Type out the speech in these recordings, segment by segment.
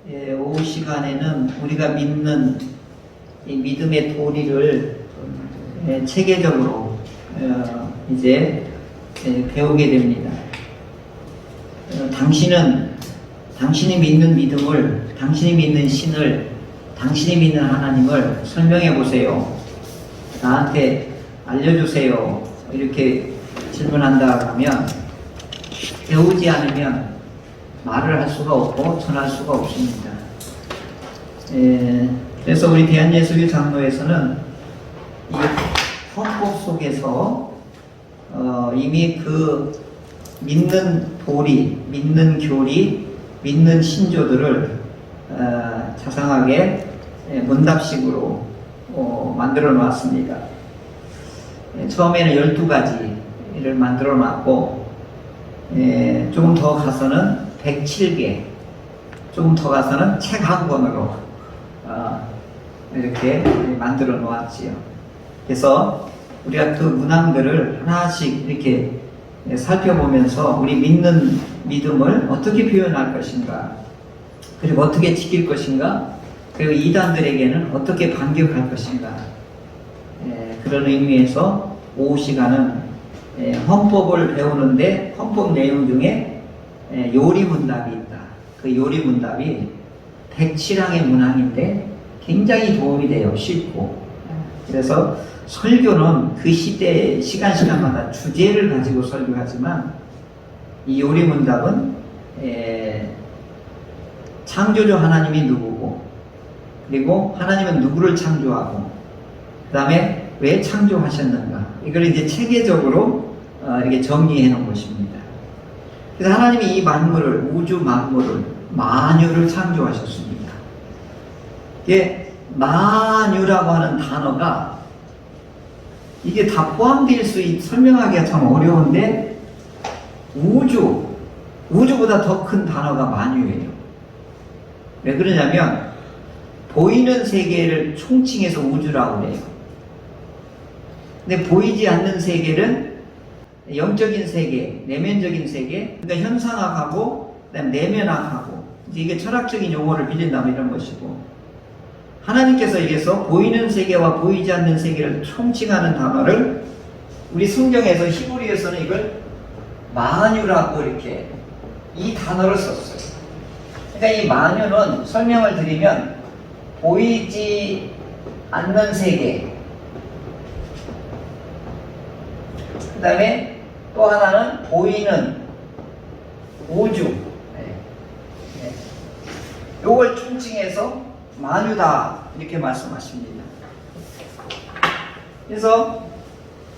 오후 시간에는 우리가 믿는 이 믿음의 도리를 체계적으로 이제 배우게 됩니다. 당신이 믿는 믿음을, 당신이 믿는 신을, 당신이 믿는 하나님을 설명해 보세요. 나한테 알려주세요. 이렇게 질문한다 하면 배우지 않으면 말을 할 수가 없고 전할 수가 없습니다. 그래서 우리 대한예수교 장로에서는 이 헌법 속에서 이미 그 믿는 도리, 믿는 교리, 믿는 신조들을 자상하게 문답식으로 만들어 놨습니다. 처음에는 12가지를 만들어 놨고 조금 더 가서는 107개, 조금 더 가서는 책 한 권으로 이렇게 만들어 놓았지요. 그래서 우리가 그 문항들을 하나씩 이렇게 살펴보면서 우리 믿는 믿음을 어떻게 표현할 것인가, 그리고 어떻게 지킬 것인가, 그리고 이단들에게는 어떻게 반격할 것인가, 그런 의미에서 오후 시간은 헌법을 배우는데 헌법 내용 중에 요리문답이 있다. 그 요리문답이 107항의 문항인데 굉장히 도움이 돼요. 쉽고. 그래서 설교는 그 시대 시간마다 주제를 가지고 설교하지만 이 요리문답은 창조주 하나님이 누구고, 그리고 하나님은 누구를 창조하고, 그 다음에 왜 창조하셨는가, 이걸 이제 체계적으로 이렇게 정리해 놓은 것입니다. 그래서 하나님이 이 만물을, 우주 만물을, 만유를 창조하셨습니다. 이게 만유라고 하는 단어가 이게 다 포함될 설명하기가 참 어려운데, 우주보다 더 큰 단어가 만유예요. 왜 그러냐면 보이는 세계를 총칭해서 우주라고 그래요. 근데 보이지 않는 세계는 영적인 세계, 내면적인 세계, 그러니까 현상학하고 그다음에 내면학하고, 이게 철학적인 용어를 빌린다면 이런 것이고, 하나님께서 여기서 보이는 세계와 보이지 않는 세계를 총칭하는 단어를 우리 성경에서 히브리어에서는 이걸 만유라고 이렇게 이 단어를 썼어요. 그러니까 이 만유는 설명을 드리면 보이지 않는 세계, 그 다음에 또 하나는 보이는 우주, 요걸 총칭해서 만유다 이렇게 말씀하십니다. 그래서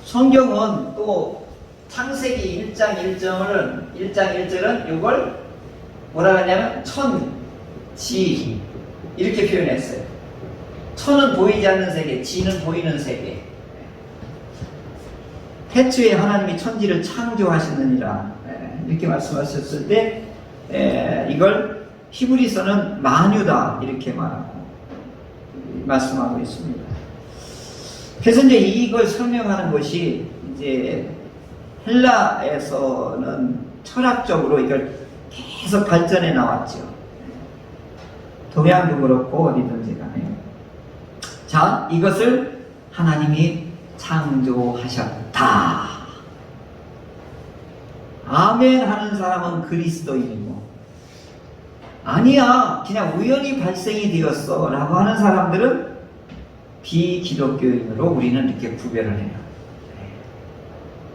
성경은 또 창세기 1장 1절은 이걸 뭐라 하냐면 천지 이렇게 표현했어요. 천은 보이지 않는 세계, 지는 보이는 세계. 태초에 하나님이 천지를 창조하시느니라 이렇게 말씀하셨을 때 이걸 히브리서는 만유다 이렇게 말씀하고 있습니다. 그래서 이제 이걸 설명하는 것이 이제 헬라에서는 철학적으로 이걸 계속 발전해 나왔죠. 동양도 그렇고 어디든지 간에. 자, 이것을 하나님이 창조하셨다. 아멘 하는 사람은 그리스도인이고, 아니야 그냥 우연히 발생이 되었어 라고 하는 사람들은 비기독교인으로 우리는 이렇게 구별을 해요.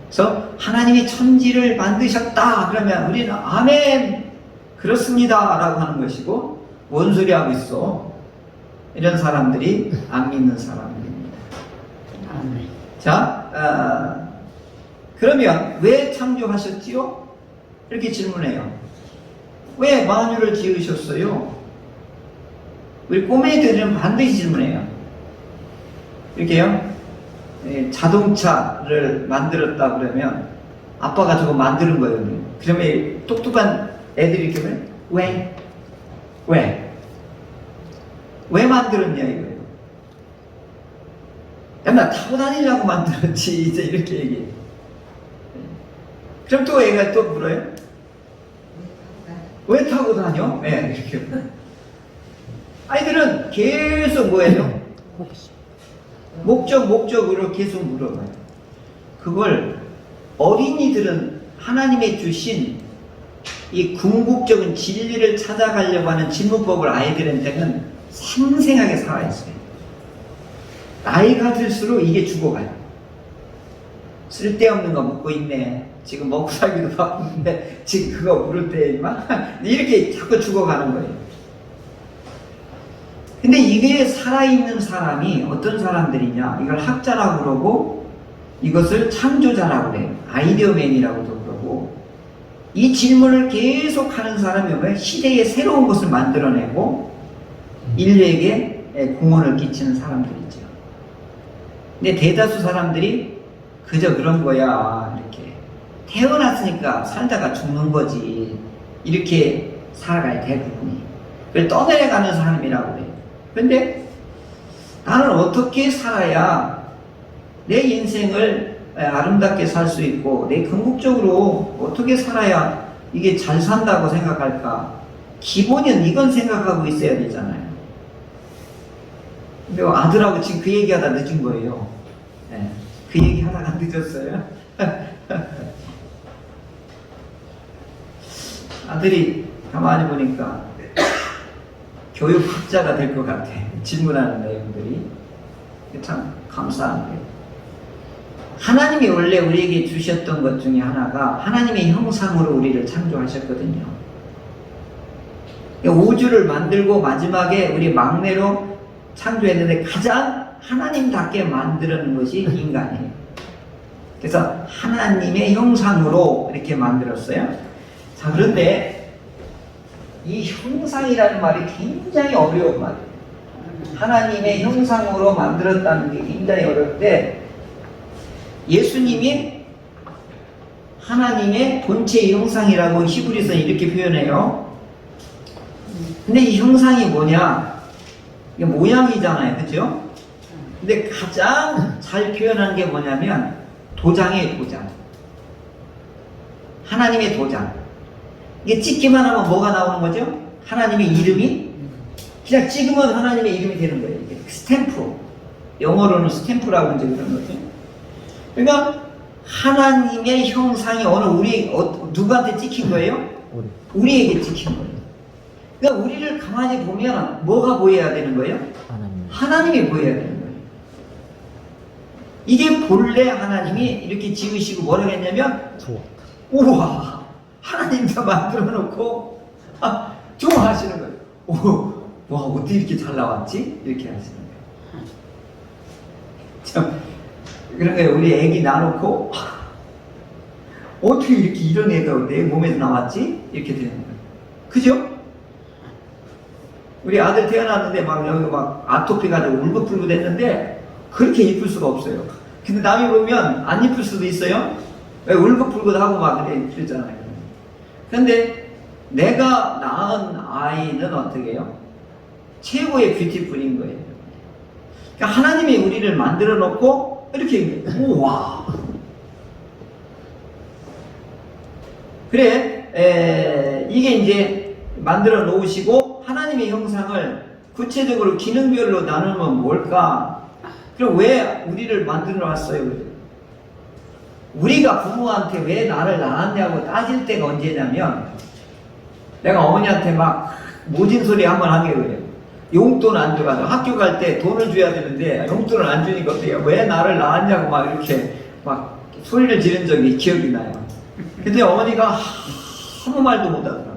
그래서 하나님이 천지를 만드셨다 그러면 우리는 아멘 그렇습니다 라고 하는 것이고, 뭔 소리 하고 있어, 이런 사람들이 안 믿는 사람들입니다. 아멘. 자, 그러면 왜 창조하셨지요? 이렇게 질문해요. 왜 만유를 지으셨어요? 우리 꼬매들은 반드시 질문해요. 이렇게요. 자동차를 만들었다 그러면 아빠가 저거 만드는 거예요. 그러면 똑똑한 애들이 이렇게 하면 왜 만들었냐 이거예요. 야, 나 타고 다니려고 만들었지 이제 이렇게 얘기해. 그럼 또 애가 또 물어요. 왜 타고 다녀? 네, 이렇게. 아이들은 계속 뭐예요? 목적으로 계속 물어봐요. 그걸 어린이들은 하나님의 주신 이 궁극적인 진리를 찾아가려고 하는 질문법을 아이들한테는 생생하게 살아있어요. 나이가 들수록 이게 죽어가요. 쓸데없는 거 묻고 있네. 지금 먹고 살기도 바쁜데 지금 그거 물을 때 임마? 이렇게 자꾸 죽어가는 거예요. 근데 이게 살아있는 사람이 어떤 사람들이냐? 이걸 학자라고 그러고 이것을 창조자라고 그래요. 아이디어맨이라고도 그러고, 이 질문을 계속 하는 사람이 왜 시대에 새로운 것을 만들어내고 인류에게 공헌을 끼치는 사람들이죠. 근데 대다수 사람들이 그저 그런 거야, 이렇게 태어났으니까 살다가 죽는 거지, 이렇게 살아가요 대부분이. 그걸 떠내려가는 사람이라고 그래요. 근데 나는 어떻게 살아야 내 인생을 아름답게 살 수 있고, 내 궁극적으로 어떻게 살아야 이게 잘 산다고 생각할까? 기본은 이건 생각하고 있어야 되잖아요. 근데 아들하고 지금 그 얘기하다 늦은 거예요. 네, 그 얘기 하다가 늦었어요. 아들이 가만히 보니까 교육학자가 될 것 같아. 질문하는 내용들이. 참 감사한 거예요. 하나님이 원래 우리에게 주셨던 것 중에 하나가 하나님의 형상으로 우리를 창조하셨거든요. 우주를 만들고 마지막에 우리 막내로 창조했는데 가장 하나님답게 만드는 것이 인간이에요. 그래서 하나님의 형상으로 이렇게 만들었어요. 자, 그런데 이 형상이라는 말이 굉장히 어려운 말이에요. 하나님의 형상으로 만들었다는 게 굉장히 어려운데, 예수님이 하나님의 본체의 형상이라고 히브리서는 이렇게 표현해요. 근데 이 형상이 뭐냐? 이게 모양이잖아요. 그죠? 근데 가장 잘 표현한 게 뭐냐면 도장이에요. 도장. 하나님의 도장. 이게 찍기만 하면 뭐가 나오는 거죠? 하나님의 이름이? 그냥 찍으면 하나님의 이름이 되는 거예요. 이게 스탬프. 영어로는 스탬프라고 이제 그런 거죠. 그러니까 하나님의 형상이 누구한테 찍힌 거예요? 우리에게 찍힌 거예요. 그러니까 우리를 가만히 보면 뭐가 보여야 되는 거예요? 하나님이 보여야 되는 거예요. 이게 본래 하나님이 이렇게 지으시고 뭐라고 했냐면, 우와, 하나님도 만들어 놓고 좋아하시는 거예요. 오, 와, 어떻게 이렇게 잘 나왔지? 이렇게 하시는 거예요. 참, 그런 거예요. 우리 애기 낳아놓고 어떻게 이렇게 이런 애가 내 몸에서 나왔지? 이렇게 되는 거예요. 그죠? 우리 아들 태어났는데 막 여기 막 아토피 가지고 울긋불긋 했는데 그렇게 이쁠 수가 없어요. 근데 남이 보면 안 이쁠 수도 있어요. 왜 울긋불긋하고 막 그러잖아요. 근데 내가 낳은 아이는 어떻게 해요? 최고의 뷰티풀인 거예요. 그러니까 하나님이 우리를 만들어 놓고 이렇게, 우와. 그래, 이게 이제 만들어 놓으시고 하나님의 형상을 구체적으로 기능별로 나누면 뭘까? 그럼 왜 우리를 만들어 놨어요? 우리가 부모한테 왜 나를 낳았냐고 따질 때가 언제냐면, 내가 어머니한테 막 모진 소리 한번 하게 그래요. 용돈 안 줘가지고 학교 갈 때 돈을 줘야 되는데 용돈을 안 주니까 어떻게 왜 나를 낳았냐고 막 이렇게 막 소리를 지른 적이 기억이 나요. 근데 어머니가 아무 말도 못 하더라고요.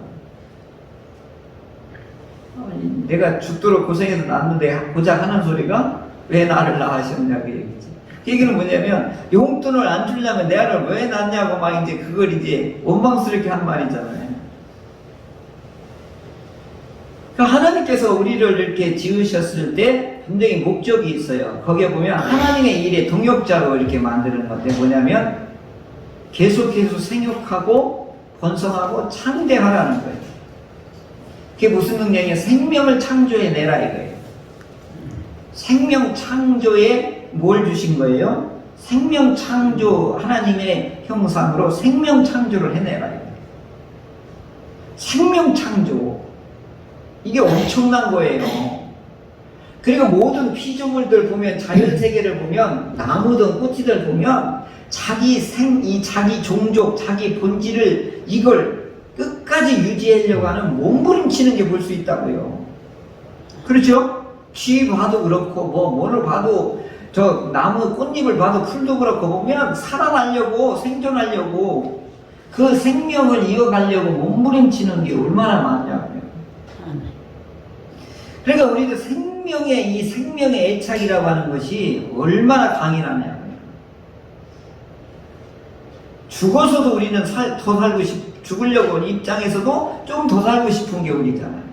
내가 죽도록 고생해서 낳았는데 고작 하는 소리가 왜 나를 낳으셨냐고 얘기지. 그 얘기는 뭐냐면 용돈을 안 주려면 내 아를 왜 낳냐고 막 이제 그걸 이제 원망스럽게 한 말이잖아요. 그러니까 하나님께서 우리를 이렇게 지으셨을 때 분명히 목적이 있어요. 거기에 보면 하나님의 일의 동역자로 이렇게 만드는 건데 뭐냐면 계속해서 생육하고 번성하고 창대하라는 거예요. 그게 무슨 능력이에요? 생명을 창조해내라 이거예요. 생명 창조에 뭘 주신 거예요? 생명 창조, 하나님의 형상으로 생명 창조를 해내라 이거예요. 생명 창조. 이게 엄청난 거예요. 그리고 모든 피조물들 보면, 자연세계를 보면, 나무든 꽃이들 보면 자기 자기 종족, 자기 본질을 이걸 끝까지 유지하려고 하는 몸부림치는 게 볼 수 있다고요. 그렇죠? 쥐 봐도 그렇고 뭐를 봐도, 저 나무 꽃잎을 봐도 풀도 그렇고 보면 살아나려고, 생존하려고, 그 생명을 이어가려고 몸부림치는 게 얼마나 많냐고요. 그러니까 우리도 이 생명의 애착이라고 하는 것이 얼마나 강인하냐고요. 죽어서도 우리는 더 살고 죽으려고 하는 입장에서도 좀 더 살고 싶은 게 우리잖아요.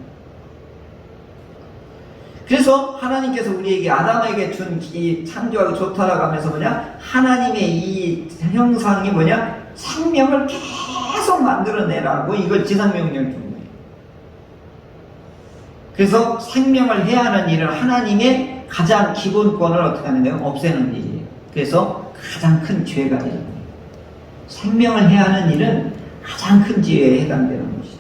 그래서 하나님께서 우리에게, 아담에게 준 이 창조하고 좋다라고 하면서 뭐냐? 하나님의 이 형상이 뭐냐? 생명을 계속 만들어내라고 이걸 지상명령을 준 거예요. 그래서 생명을 해야 하는 일은 하나님의 가장 기본권을 어떻게 하는데요? 없애는 일이에요. 그래서 가장 큰 죄가 되는 거예요. 생명을 해야 하는 일은 가장 큰 죄에 해당되는 것이죠.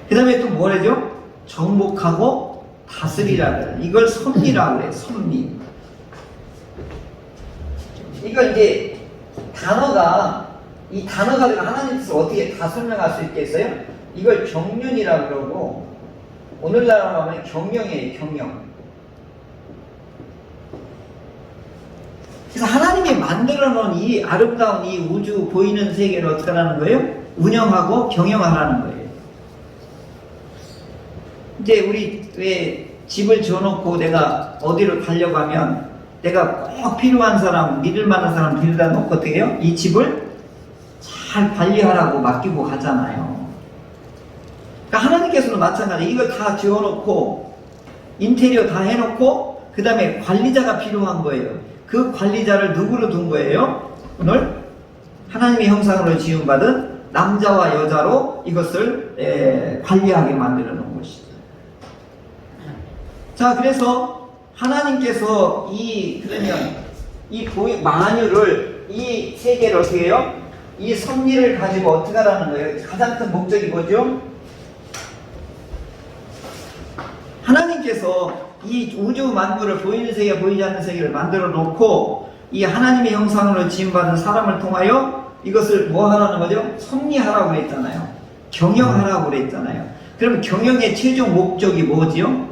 그 다음에 또 뭐라죠? 정복하고 다스리라. 이걸 섭리라고 그래요. 섭리. 이거 이제 이 단어가 하나님 뜻을 어떻게 다 설명할 수 있겠어요? 이걸 경륜이라고 그러고, 오늘날로 하면 경영이에요. 경영. 그래서 하나님이 만들어 놓은 이 아름다운 이 우주 보이는 세계를 어떻게 하라는 거예요? 운영하고 경영하라는 거예요. 이제 우리 왜 집을 지어놓고 내가 어디를 가려고 하면 내가 꼭 필요한 사람, 믿을 만한 사람 데려다 놓고 어떻게 해요? 이 집을 잘 관리하라고 맡기고 가잖아요. 그러니까 하나님께서는 마찬가지. 이걸 다 지어놓고 인테리어 다 해놓고 그 다음에 관리자가 필요한 거예요. 그 관리자를 누구로 둔 거예요? 오늘 하나님의 형상으로 지음받은 남자와 여자로 이것을 관리하게 만들어 놓은 것이죠. 자, 그래서 하나님께서 만유를, 이 세계를 어떻게 해요? 이 섭리를 가지고 어떻게 하라는 거예요? 가장 큰 목적이 뭐죠? 하나님께서 이 우주 만물을, 보이는 세계, 보이지 않는 세계를 만들어 놓고 이 하나님의 형상으로 지음받은 사람을 통하여 이것을 뭐 하라는 거죠? 섭리하라고 그랬잖아요. 경영하라고 그랬잖아요. 그럼 경영의 최종 목적이 뭐지요?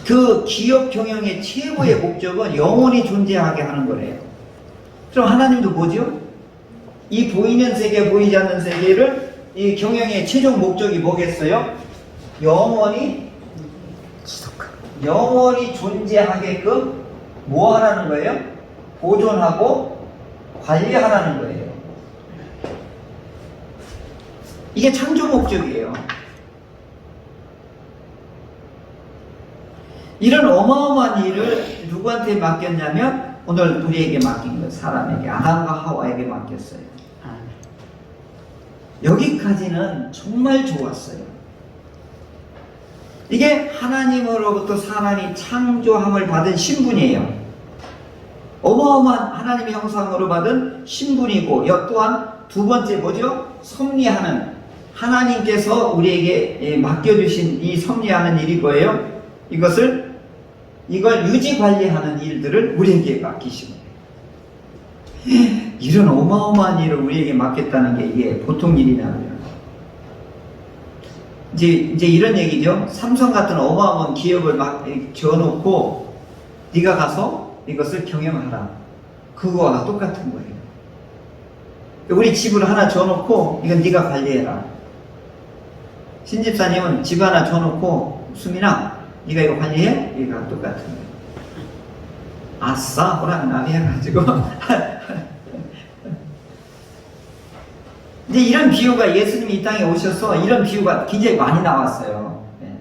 그 기업 경영의 최고의 목적은 영원히 존재하게 하는 거래요. 그럼 하나님도 뭐죠? 이 보이는 세계, 보이지 않는 세계를, 이 경영의 최종 목적이 뭐겠어요? 영원히 존재하게끔 뭐 하라는 거예요? 보존하고 관리하라는 거예요. 이게 창조 목적이에요. 이런 어마어마한 일을 누구한테 맡겼냐면 오늘 우리에게 맡긴 거예요. 사람에게, 아담과 하와에게 맡겼어요. 여기까지는 정말 좋았어요. 이게 하나님으로부터 사람이 창조함을 받은 신분이에요. 어마어마한 하나님의 형상으로 받은 신분이고, 또한 두 번째 뭐죠? 섭리하는, 하나님께서 우리에게 맡겨주신 이 섭리하는 일이 뭐예요? 이걸 유지 관리하는 일들을 우리에게 맡기신 거예요. 이런 어마어마한 일을 우리에게 맡겼다는 게 이게 보통 일이냐고요. 이제 이런 얘기죠. 삼성 같은 어마어마한 기업을 막 지어놓고 네가 가서 이것을 경영하라. 그거와 똑같은 거예요. 우리 집을 하나 지어놓고 이건 네가 관리해라. 신집사님은 집 하나 지어놓고 수민아 네가 이거 관리해? 이거랑 똑같은 거예요. 아싸 호랑나비 해가지고 이제 이런 비유가, 예수님이 이 땅에 오셔서 이런 비유가 굉장히 많이 나왔어요. 네.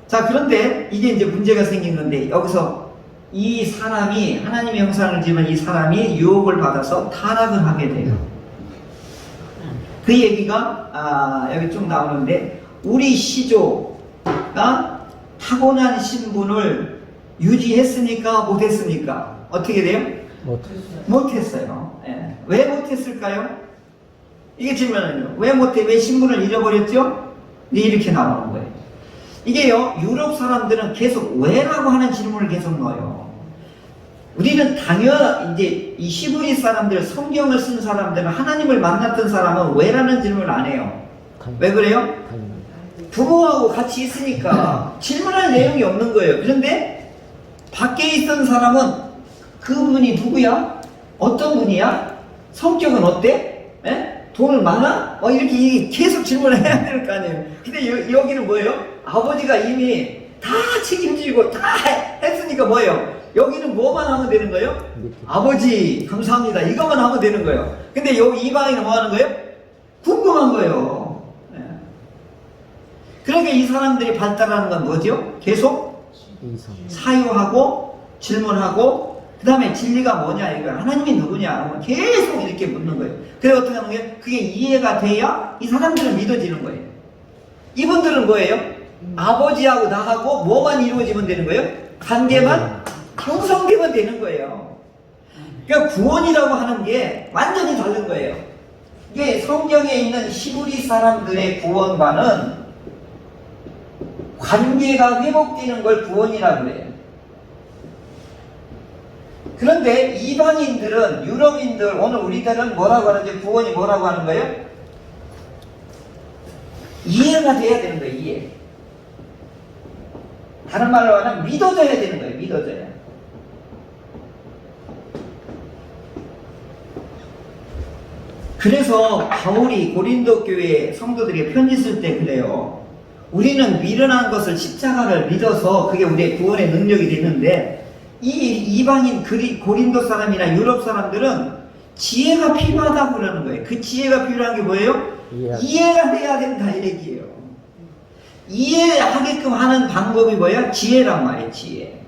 자, 그런데 이게 이제 문제가 생긴 건데, 여기서 이 사람이, 하나님의 형상을 지은 이 사람이 유혹을 받아서 타락을 하게 돼요. 그 얘기가 여기 쭉 나오는데, 우리 시조가 타고난 신분을 유지했으니까 못했으니까 어떻게 돼요? 못했어요. 예. 왜 못했을까요? 이게 질문은요. 왜 못해? 왜 신분을 잃어버렸죠? 이렇게 나오는 거예요. 이게요, 유럽 사람들은 계속 왜라고 하는 질문을 계속 넣어요. 우리는 이제 이 시브리 사람들, 성경을 쓴 사람들은, 하나님을 만났던 사람은 왜라는 질문을 안 해요. 왜 그래요? 부모하고 같이 있으니까 질문할 내용이 없는 거예요. 그런데 밖에 있던 사람은 그분이 누구야? 어떤 분이야? 성격은 어때? 에? 돈을 많아? 이렇게 계속 질문을 해야 될 거 아니에요. 근데 여기는 뭐예요? 아버지가 이미 다 책임지고 다 했으니까 뭐예요? 여기는 뭐만 하면 되는 거예요? 아버지 감사합니다 이것만 하면 되는 거예요. 근데 여기 이방인은 뭐 하는 거예요? 궁금한 거예요. 그러니까 이 사람들이 발달하는 건 뭐죠? 계속 사유하고 질문하고 그 다음에 진리가 뭐냐 이거 하나님이 누구냐 계속 이렇게 묻는 거예요. 그래 어떻게 하는 거예요? 그게 이해가 돼야 이 사람들은 믿어지는 거예요. 이분들은 뭐예요? 아버지하고 나하고 뭐만 이루어지면 되는 거예요? 관계만 형성되면 되는 거예요. 그러니까 구원이라고 하는 게 완전히 다른 거예요. 이게 성경에 있는 시브리 사람들의 구원과는 관계가 회복되는 걸 구원이라고 그래요. 그런데 이방인들은, 유럽인들, 오늘 우리들은 뭐라고 하는지, 구원이 뭐라고 하는 거예요? 이해가 돼야 되는 거예요, 이해. 다른 말로 하면 믿어져야 되는 거예요, 믿어져야. 그래서 바울이 고린도 교회 성도들에게 편지 쓸 때 그래요. 우리는 미련한 것을 십자가를 믿어서 그게 우리의 구원의 능력이 되는데 이 이방인 고린도 사람이나 유럽 사람들은 지혜가 필요하다고 그러는 거예요. 그 지혜가 필요한 게 뭐예요? 이해가 돼야 된다 이 얘기예요. 이해하게끔 하는 방법이 뭐야? 지혜란 말이에요. 지혜.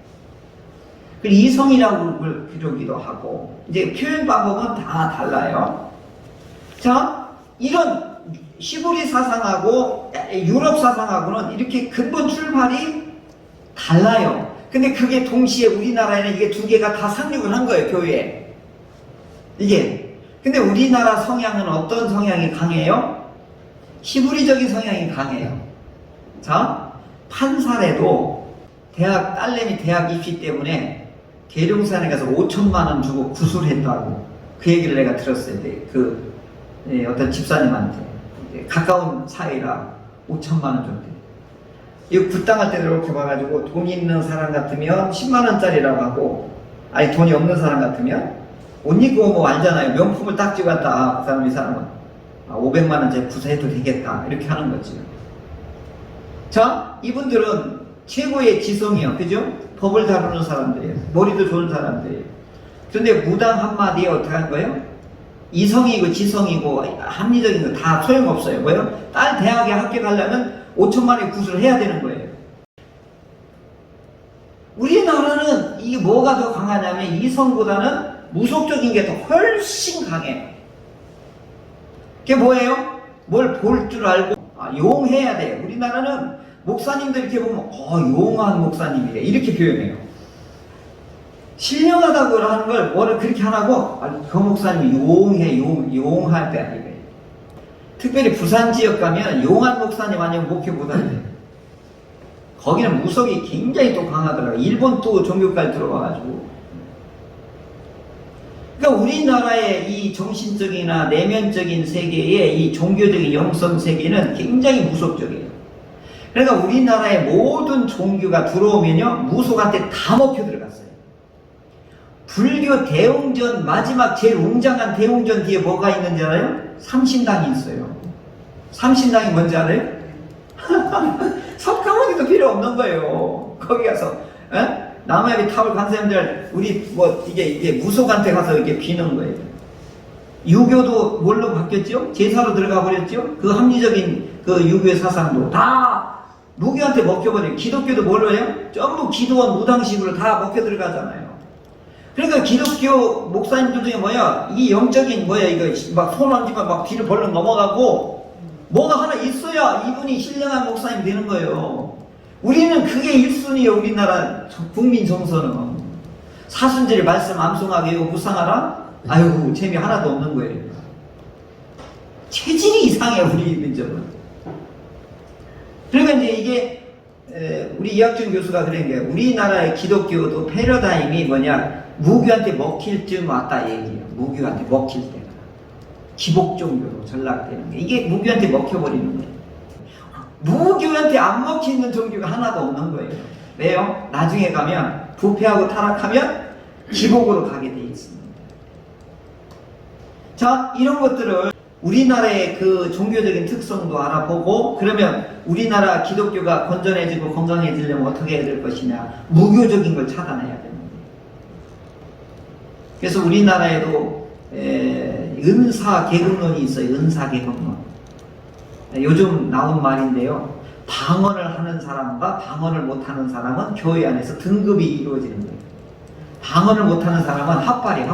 그리고 이성이라고 부르기도 하고 이제 표현 방법은 다 달라요. 자, 이런 시브리 사상하고 유럽 사상하고는 이렇게 근본 출발이 달라요. 근데 그게 동시에 우리나라에는 이게 두 개가 다 상륙을 한 거예요, 교회에. 이게. 근데 우리나라 성향은 어떤 성향이 강해요? 시브리적인 성향이 강해요. 자, 판사래도 딸내미 대학 입시 때문에 계룡산에 가서 5천만 원 주고 구술했다고 그 얘기를 내가 들었어요. 어떤 집사님한테. 가까운 사이라 5천만 원 줬대. 이거 굿당할 때 이렇게 봐가지고 돈 있는 사람 같으면 10만 원짜리라고 하고, 아니 돈이 없는 사람 같으면 옷 입고 뭐 알잖아요. 명품을 딱 찍었다. 이 사람은 500만 원짜리 구사해도 되겠다 이렇게 하는 거지. 자, 이분들은 최고의 지성이요, 그죠? 법을 다루는 사람들이에요. 머리도 좋은 사람들이에요. 그런데 무당 한마디에 어떻게 하는 거예요? 이성이고 지성이고 합리적인 거 다 소용없어요. 뭐예요? 딸 대학에 합격하려면 5천만 원의 구술을 해야 되는 거예요. 우리나라는 이게 뭐가 더 강하냐면 이성보다는 무속적인 게 더 훨씬 강해요. 그게 뭐예요? 뭘 볼 줄 알고 용해야 돼요. 우리나라는 목사님들 이렇게 보면 용한 목사님이래 이렇게 표현해요. 신령하다고 하는 걸 뭐를 그렇게 하라고? 그 목사님이 용할 때 아니에요. 특별히 부산 지역 가면 용한 목사님 아니면 목회 못한대요. 거기는 무속이 굉장히 또 강하더라고요. 일본 또 종교까지 들어와가지고. 그러니까 우리나라의 이 정신적이나 내면적인 세계의 이 종교적인 영성 세계는 굉장히 무속적이에요. 그러니까 우리나라의 모든 종교가 들어오면요, 무속한테 다 먹혀 들어갔어요. 불교 대웅전 마지막 제일 웅장한 대웅전 뒤에 뭐가 있는지 알아요? 삼신당이 있어요. 삼신당이 뭔지 알아요? 석가모니도 필요 없는 거예요. 거기 가서 남해비 탑을 간 사람들 우리 이게 무속한테 가서 이렇게 비는 거예요. 유교도 뭘로 바뀌었죠? 제사로 들어가 버렸죠? 그 합리적인 그 유교의 사상도 다 무교한테 먹혀버려요. 기독교도 뭘로 해요? 전부 기도원 무당식으로 다 먹혀 들어가잖아요. 그러니까 기독교 목사님들 중에 이 영적인 이거 막 손 얹으면 막 뒤를 벌렁 넘어가고 뭐가 하나 있어야 이분이 신령한 목사님이 되는 거예요. 우리는 그게 1순위예요. 우리나라 국민 정서는. 사순절에 말씀 암송하게 이거 묵상하라? 아이고 재미 하나도 없는 거예요. 체질이 이상해요, 우리 민족은. 그러니까 이제 이게 우리 이학준 교수가 그런 게 우리나라의 기독교도 패러다임이 뭐냐, 무교한테 먹힐 쯤 왔다 얘기예요. 무교한테 먹힐 때가 기복 종교로 전락되는 게, 이게 무교한테 먹혀버리는 거예요. 무교한테 안 먹히는 종교가 하나도 없는 거예요. 왜요? 나중에 가면 부패하고 타락하면 기복으로 가게 돼 있습니다. 자, 이런 것들을 우리나라의 그 종교적인 특성도 알아보고, 그러면 우리나라 기독교가 건전해지고 건강해지려면 어떻게 해야 될 것이냐, 무교적인 걸 차단해야 되는 거예요. 그래서 우리나라에도 은사 계급론이 있어요. 은사 계급론. 요즘 나온 말인데요, 방언을 하는 사람과 방언을 못하는 사람은 교회 안에서 등급이 이루어지는 거예요. 방언을 못하는 사람은 핫발이.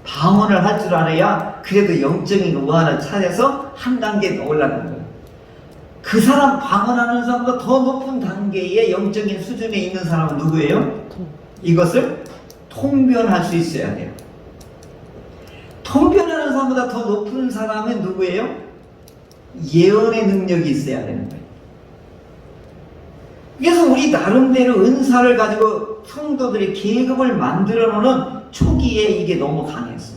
방언을 할 줄 알아야 그래도 영적인 우환을 찾아서 한 단계 더 올라가는 거예요. 그 사람, 방언하는 사람보다 더 높은 단계의 영적인 수준에 있는 사람은 누구예요? 이것을 통변할 수 있어야 돼요. 통변하는 사람보다 더 높은 사람은 누구예요? 예언의 능력이 있어야 되는 거예요. 그래서 우리 나름대로 은사를 가지고 성도들이 계급을 만들어 놓는 초기에 이게 너무 강했어요.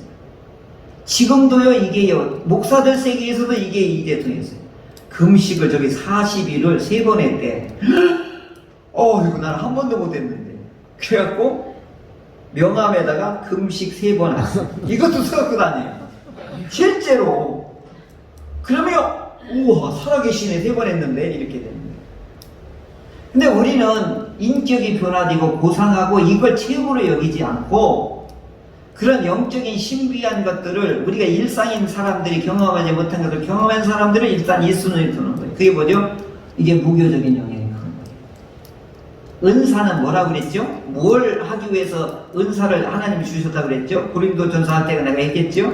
지금도요, 이게요, 목사들 세계에서도 이게 통했어요. 금식을 저기 40일을 3번 했대. 이거 나는 한 번도 못 했는데. 그래갖고 명함에다가 금식 3번 했어. 이것도 써갖고 다녀요. 실제로. 그러면 우와, 살아계시네, 3번 했는데, 이렇게 되는 거예요. 근데 우리는 인격이 변화되고 고상하고 이걸 최고로 여기지 않고, 그런 영적인 신비한 것들을 우리가 일상인 사람들이 경험하지 못한 것을 경험한 사람들은 일단 예수님을 두는 거예요. 그게 뭐죠? 이게 무교적인 영향이 그런 거예요. 은사는 뭐라고 그랬죠? 뭘 하기 위해서 은사를 하나님이 주셨다고 그랬죠? 고린도전서 할 때가 내가 했겠죠?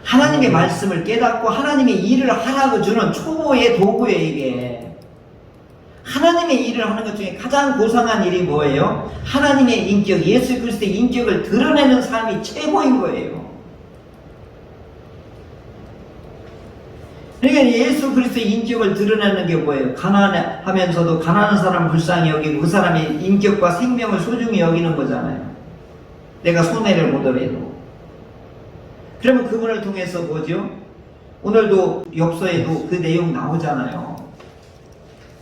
하나님의 말씀을 깨닫고 하나님의 일을 하라고 주는 초보의 도구예요, 이게. 하나님의 일을 하는 것 중에 가장 고상한 일이 뭐예요? 하나님의 인격, 예수 그리스도의 인격을 드러내는 삶이 최고인 거예요. 그러니까 예수 그리스도의 인격을 드러내는 게 뭐예요? 가난하면서도 가난한 사람을 불쌍히 여기고 그 사람의 인격과 생명을 소중히 여기는 거잖아요. 내가 손해를 보더라도. 그러면 그분을 통해서 뭐죠? 오늘도 엽서에도 그 내용 나오잖아요.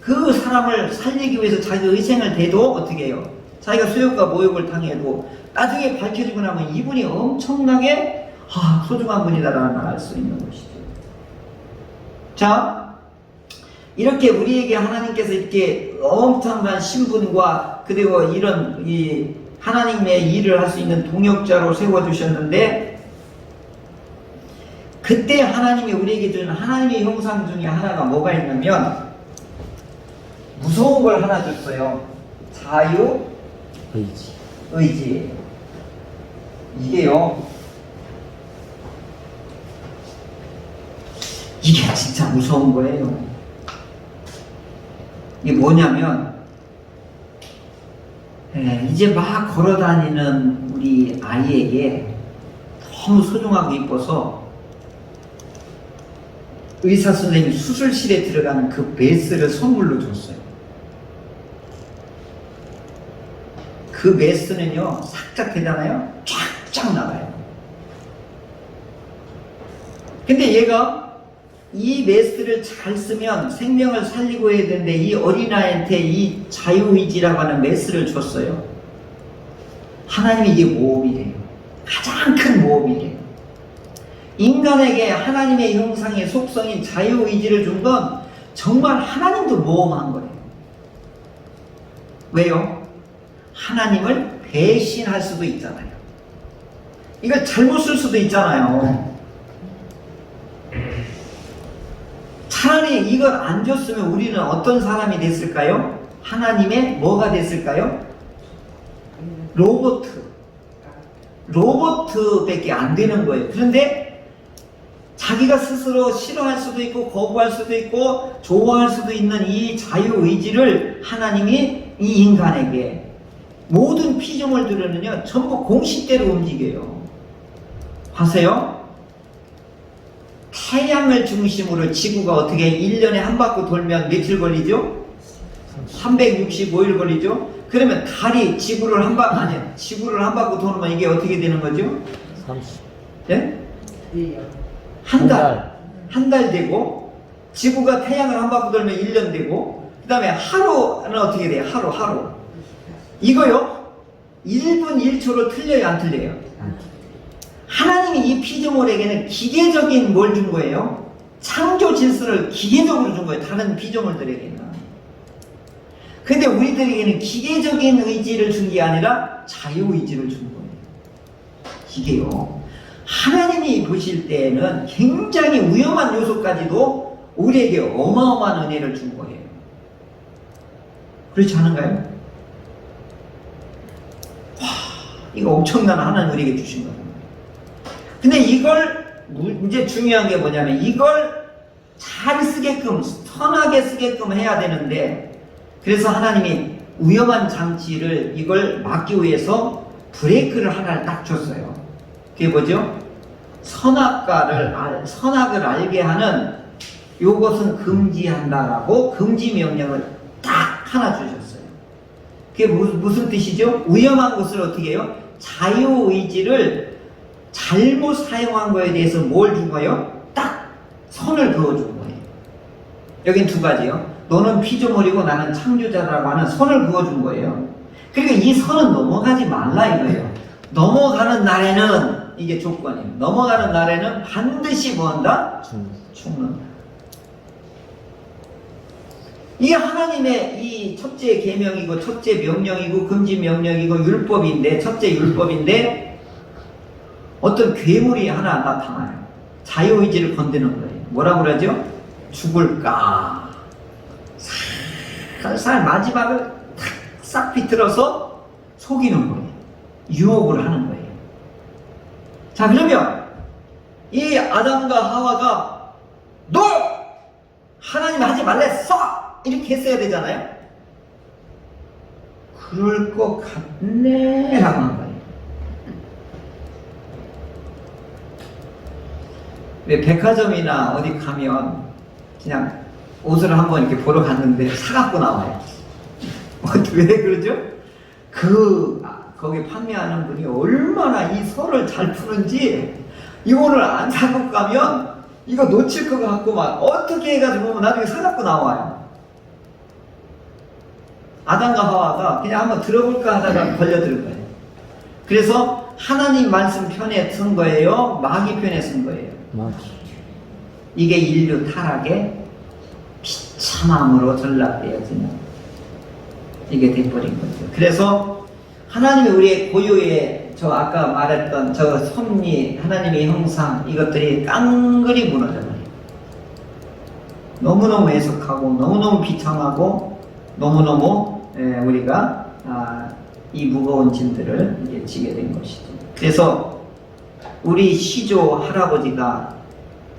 그 사람을 살리기 위해서 자기가 희생을 대도 어떻게 해요? 자기가 수욕과 모욕을 당해도 나중에 밝혀지고 나면 이분이 엄청나게 소중한 분이다라는 걸 알 수 있는 것이죠. 자, 이렇게 우리에게 하나님께서 이렇게 엄청난 신분과 그리고 이런 이 하나님의 일을 할 수 있는 동역자로 세워주셨는데, 그때 하나님이 우리에게 주는 하나님의 형상 중에 하나가 뭐가 있냐면 무서운 걸 하나 줬어요. 자유, 의지. 이게요, 이게 진짜 무서운 거예요. 이게 뭐냐면, 이제 막 걸어다니는 우리 아이에게 너무 소중하고 이뻐서 의사 선생님이 수술실에 들어가는 그 메스를 선물로 줬어요. 그 메스는요, 살짝 되잖아요? 쫙쫙 나가요. 근데 얘가 이 메스를 잘 쓰면 생명을 살리고 해야 되는데, 이 어린아이한테 이 자유의지라고 하는 메스를 줬어요. 하나님이 이게 모험이래요. 가장 큰 모험이래요. 인간에게 하나님의 형상의 속성인 자유의지를 준 건 정말 하나님도 모험한 거예요. 왜요? 하나님을 배신할 수도 있잖아요. 이걸 잘못 쓸 수도 있잖아요. 차라리 이걸 안 줬으면 우리는 어떤 사람이 됐을까요? 하나님의 뭐가 됐을까요? 로봇밖에 안 되는 거예요. 그런데 자기가 스스로 싫어할 수도 있고 거부할 수도 있고 좋아할 수도 있는 이 자유의지를 하나님이 이 인간에게, 모든 피조물들은요 전부 공식대로 움직여요. 하세요? 태양을 중심으로 지구가 어떻게 1년에 한 바퀴 돌면 며칠 걸리죠? 365일 걸리죠? 그러면 달이 지구를 한 바퀴 도는 이게 어떻게 되는 거죠? 30. 예? 한 달 되고, 지구가 태양을 한 바퀴 돌면 1년 되고, 그 다음에 하루는 어떻게 돼요? 하루. 이거요? 1분 1초로 틀려요, 안 틀려요? 하나님이 이 피조물에게는 기계적인 뭘 준 거예요? 창조 질서를 기계적으로 준 거예요. 다른 피조물들에게는. 근데 우리들에게는 기계적인 의지를 준 게 아니라 자유의지를 준 거예요. 이게요. 하나님이 보실 때에는 굉장히 위험한 요소까지도 우리에게 어마어마한 은혜를 준 거예요. 그렇지 않은가요? 와, 이거 엄청난 하나님 우리에게 주신 거예요. 근데 이걸 이제 중요한 게 뭐냐면 이걸 잘 쓰게끔 선하게 쓰게끔 해야 되는데 그래서 하나님이 위험한 장치를 이걸 막기 위해서 브레이크를 하나를 딱 줬어요. 그게 뭐죠? 선악을 알게 하는 요것은 금지한다라고 금지 명령을 딱 하나 주셨어요. 그게 무슨 뜻이죠? 위험한 것을 어떻게 해요? 자유의지를 잘못 사용한 거에 대해서 뭘 준 거예요? 딱 선을 그어준 거예요. 여긴 두 가지요. 너는 피조물이고 나는 창조자라고 하는 선을 그어준 거예요. 그러니까 이 선은 넘어가지 말라 이거예요. 넘어가는 날에는 이게 조건이에요. 넘어가는 날에는 반드시 뭐한다? 죽는다. 이게 하나님의 이 첫째 계명이고 첫째 명령이고 금지 명령이고 율법인데 첫째 율법인데 어떤 괴물이 하나 나타나요. 자유의지를 건드는 거예요. 뭐라고 그러죠? 죽을까? 살살 마지막을 싹 비틀어서 속이는 거예요. 유혹을 하는 거예요. 자, 그러면 이 아담과 하와가 너 하나님 하지 말랬어! 이렇게 했어야 되잖아요. 그럴 것 같네 라고 한 거예요. 왜 백화점이나 어디 가면 그냥 옷을 한번 이렇게 보러 갔는데 사갖고 나와요. 왜 그러죠? 거기 판매하는 분이 얼마나 이 설을 잘 푸는지 이거를 안 사갖고 가면 이거 놓칠 것 같고 막 어떻게 해가지고 나중에 사갖고 나와요. 아담과 하와가 그냥 한번 들어볼까 하다가 걸려들 거예요. 그래서 하나님 말씀 편에 쓴 거예요? 마귀 편에 쓴 거예요? 이게 인류 타락의 비참함으로 전락되어지는 이게 돼버린 거죠. 그래서 하나님이 우리의 고유의 저 아까 말했던 저 섭리 하나님의 형상 이것들이 깡그리 무너져버려요. 너무너무 애석하고 너무너무 비참하고 너무너무 우리가 이 무거운 짐들을 이제 지게 된 것이죠. 그래서 우리 시조 할아버지가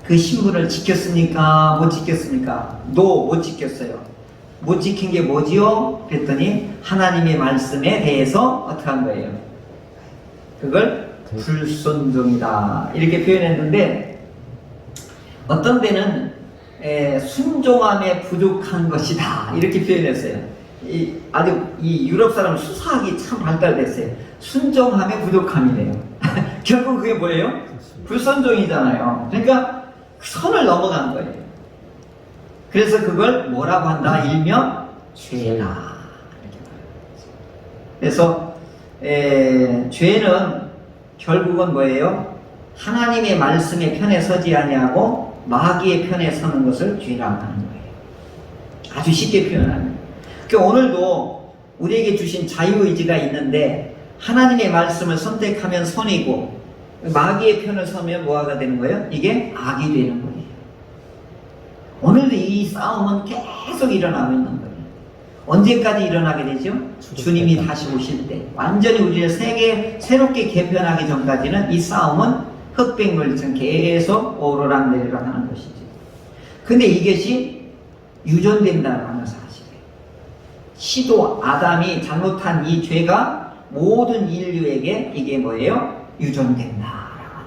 그 신분을 지켰습니까? 못 지켰습니까? 못 지켰어요. 못 지킨 게 뭐지요? 그랬더니 하나님의 말씀에 대해서 어떻게 한 거예요? 그걸 불순종이다 이렇게 표현했는데 어떤 데는 순종함에 부족한 것이다 이렇게 표현했어요. 아주 이 유럽 사람 수사학이 참 발달됐어요. 순종함에 부족함이래요. 결국 그게 뭐예요? 불순종이잖아요. 그러니까 선을 넘어간 거예요. 그래서 그걸 뭐라고 한다? 일명 죄다. 그래서 죄는 결국은 뭐예요? 하나님의 말씀의 편에 서지 아니하고 마귀의 편에 서는 것을 죄라고 하는 거예요. 아주 쉽게 표현하면. 그러니까 오늘도 우리에게 주신 자유의지가 있는데 하나님의 말씀을 선택하면 선이고 마귀의 편을 서면 뭐가 되는 거예요? 이게 악이 되는 거예요. 오늘도 이 싸움은 계속 일어나고 있는 거예요. 언제까지 일어나게 되죠? 주님이 다시 오실 때 완전히 우리를 새롭게 개편하기 전까지는 이 싸움은 흑백물처럼 계속 오르락내리락 하는 것이죠. 근데 이것이 유전된다는 하는 사실이에요. 시도 아담이 잘못한 이 죄가 모든 인류에게 이게 뭐예요? 유전된다라고 하는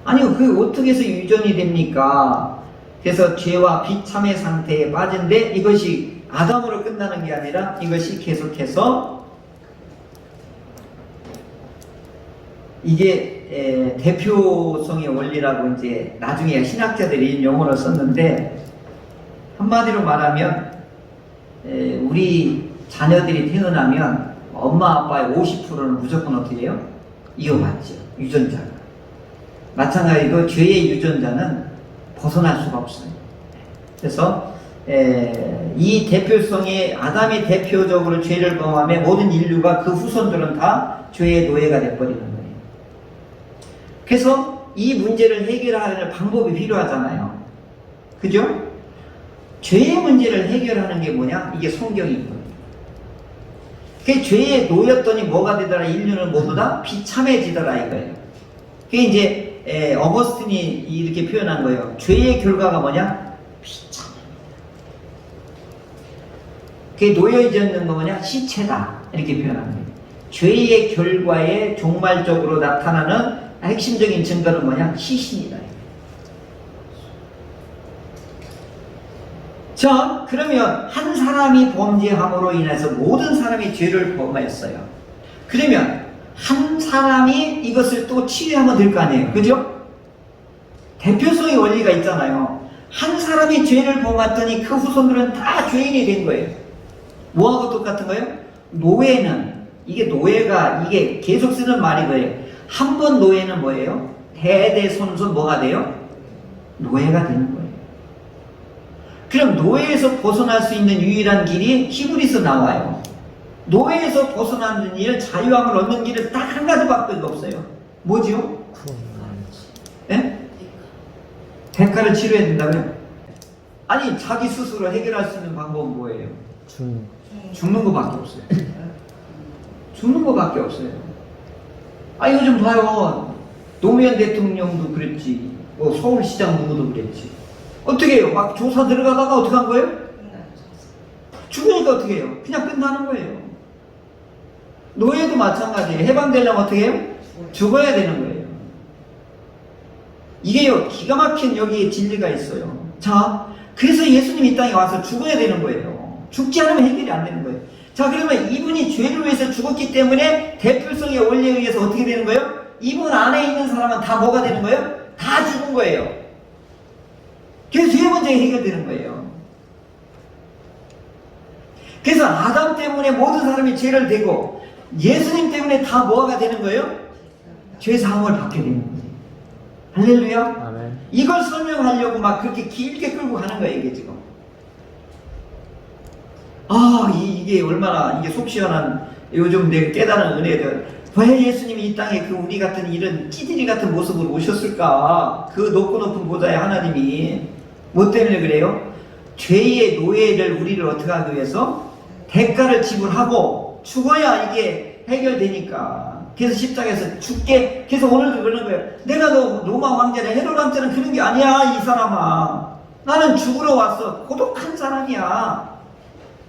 거예요. 아니 그게 어떻게 해서 유전이 됩니까? 그래서 죄와 비참의 상태에 빠진데 이것이 아담으로 끝나는 게 아니라 이것이 계속해서 이게 대표성의 원리라고 이제 나중에 신학자들이 용어를 썼는데, 한마디로 말하면 우리 자녀들이 태어나면 엄마 아빠의 50%는 무조건 어떻게 해요? 이어받죠. 유전자가. 마찬가지로 죄의 유전자는 벗어날 수가 없어요. 그래서 이 대표성이 아담이 대표적으로 죄를 범하며 모든 인류가 그 후손들은 다 죄의 노예가 돼버리는 거예요. 그래서 이 문제를 해결하는 방법이 필요하잖아요. 그죠? 죄의 문제를 해결하는 게 뭐냐? 이게 성경이거든요. 그 죄에 놓였더니 뭐가 되더라? 인류는 모두 다 비참해지더라 이거예요. 그게 이제 어거스틴이 이렇게 표현한 거예요. 죄의 결과가 뭐냐? 비참합니다. 그게 놓여있는 거 뭐냐? 시체다. 이렇게 표현한 거예요. 죄의 결과에 종말적으로 나타나는 핵심적인 증거는 뭐냐? 시신이다. 자, 그러면 한 사람이 범죄함으로 인해서 모든 사람이 죄를 범했어요. 그러면 한 사람이 이것을 또 치유하면 될 거 아니에요. 그죠? 대표성의 원리가 있잖아요. 한 사람이 죄를 범했더니 그 후손들은 다 죄인이 된 거예요. 뭐하고 똑같은 거예요? 노예는, 이게 노예가, 이게 계속 쓰는 말이 거예요. 한 번 노예는 뭐예요? 대대손손 뭐가 돼요? 노예가 되는 거예요. 그럼 노예에서 벗어날 수 있는 유일한 길이 히브리서 나와요. 노예에서 벗어나는 일, 자유함을 얻는 길은 딱 한 가지밖에 없어요. 뭐지요? 예? 대가를 치러야 된다고요? 아니, 자기 스스로 해결할 수 있는 방법은 뭐예요? 죽는 거밖에 없어요. 죽는 거밖에 없어요. 아, 이거 좀 봐요. 노무현 대통령도 그랬지. 뭐 서울시장 누구도 그랬지. 어떻게 해요? 막 조사 들어가다가 어떻게 한 거예요? 죽으니까 어떻게 해요? 그냥 끝나는 거예요. 노예도 마찬가지예요. 해방되려면 어떻게 해요? 죽어야 되는 거예요. 이게요, 기가 막힌 여기에 진리가 있어요. 자, 그래서 예수님이 이 땅에 와서 죽어야 되는 거예요. 죽지 않으면 해결이 안 되는 거예요. 자, 그러면 이분이 죄를 위해서 죽었기 때문에 대표성의 원리에 의해서 어떻게 되는 거예요? 이분 안에 있는 사람은 다 뭐가 되는 거예요? 다 죽은 거예요. 그래서 죄의 문제가 해결되는 거예요. 그래서 아담 때문에 모든 사람이 죄를 되고 예수님 때문에 다 뭐가 되는 거예요? 죄 사함을 받게 되는 거예요. 할렐루야. 아멘. 이걸 설명하려고 막 그렇게 길게 끌고 가는 거예요, 이게 지금. 아, 이게 얼마나 이게 속 시원한 요즘 내가 깨달은 은혜들. 왜 예수님이 이 땅에 그 우리 같은 이런 찌질이 같은 모습으로 오셨을까? 그 높고 높은 보좌의 하나님이 뭐 때문에 그래요? 죄의 노예를 우리를 어떻게 하기 위해서 대가를 지불하고 죽어야 이게 해결되니까. 그래서 십자가에서 죽게. 그래서 오늘도 그러는 거예요. 내가 너 로마 황제나 헤롯 왕제는 그런 게 아니야, 이 사람아. 나는 죽으러 왔어. 고독한 사람이야.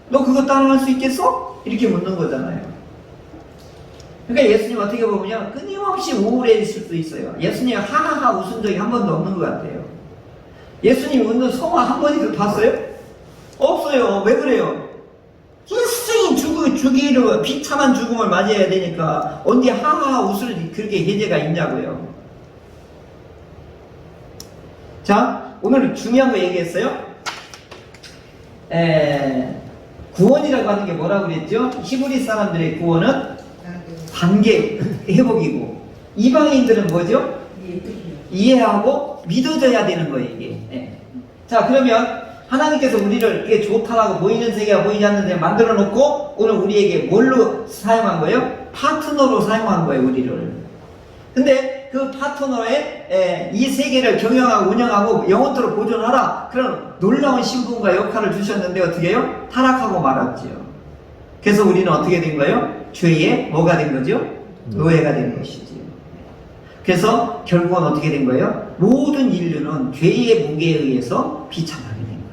너 그거 따라할 수 있겠어? 이렇게 묻는 거잖아요. 그러니까 예수님 어떻게 보면요, 끊임없이 우울해 있을 수도 있어요. 예수님 하하하 웃은 적이 한 번도 없는 것 같아요. 예수님 웃는 성화 한 번이도 봤어요? 없어요. 왜 그래요? 일생이 죽이로 비참한 죽음을 맞이해야 되니까 언제 하하하 웃을 그렇게 계제가 있냐고요. 자, 오늘 중요한 거 얘기했어요. 구원이라고 하는 게 뭐라고 그랬죠? 히브리 사람들의 구원은 관계 회복이고, 이방인들은 뭐죠? 이해하고 믿어져야 되는 거예요, 이게. 자, 그러면 하나님께서 우리를 이게 좋다라고 보이는 세계가 보이지 않는 데 만들어 놓고 오늘 우리에게 뭘로 사용한 거예요? 파트너로 사용한 거예요, 우리를. 근데 그 파트너의 이 세계를 경영하고 운영하고 영원토록 보존하라, 그런 놀라운 신분과 역할을 주셨는데 어떻게 해요? 타락하고 말았지요. 그래서 우리는 어떻게 된 거예요? 죄의 뭐가 된 거죠? 노예가 된 것이지요. 그래서 결국은 어떻게 된 거예요? 모든 인류는 죄의 무게에 의해서 비참하게 된 거예요.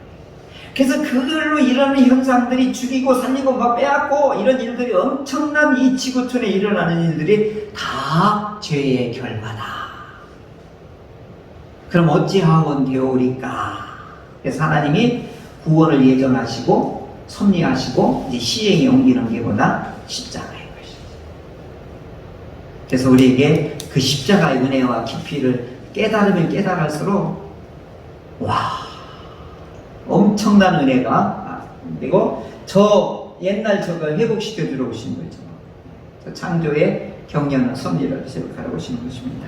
그래서 그걸로 일어나는 현상들이 죽이고 살리고 막 빼앗고 이런 일들이 엄청난 이 지구촌에 일어나는 일들이 다 죄의 결과다. 그럼 어찌하면 되오리까? 그래서 하나님이 구원을 예정하시고 섭리하시고 이제 시행에 옮기는 게보다 십자가인 것이죠. 그래서 우리에게 그 십자가의 은혜와 깊이를 깨달으면 깨달을수록 와, 엄청난 은혜가. 그리고 저 옛날 저걸 회복시켜 주러 오신 거죠. 저 창조의 경륜과 섭리를 회복하러 오시는 것입니다.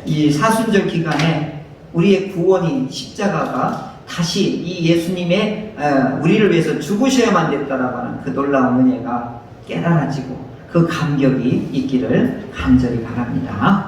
이 사순절 기간에 우리의 구원인 십자가가 다시 이 예수님의 우리를 위해서 죽으셔야만 됐다라고 하는 그 놀라운 은혜가 깨달아지고 그 감격이 있기를 간절히 바랍니다.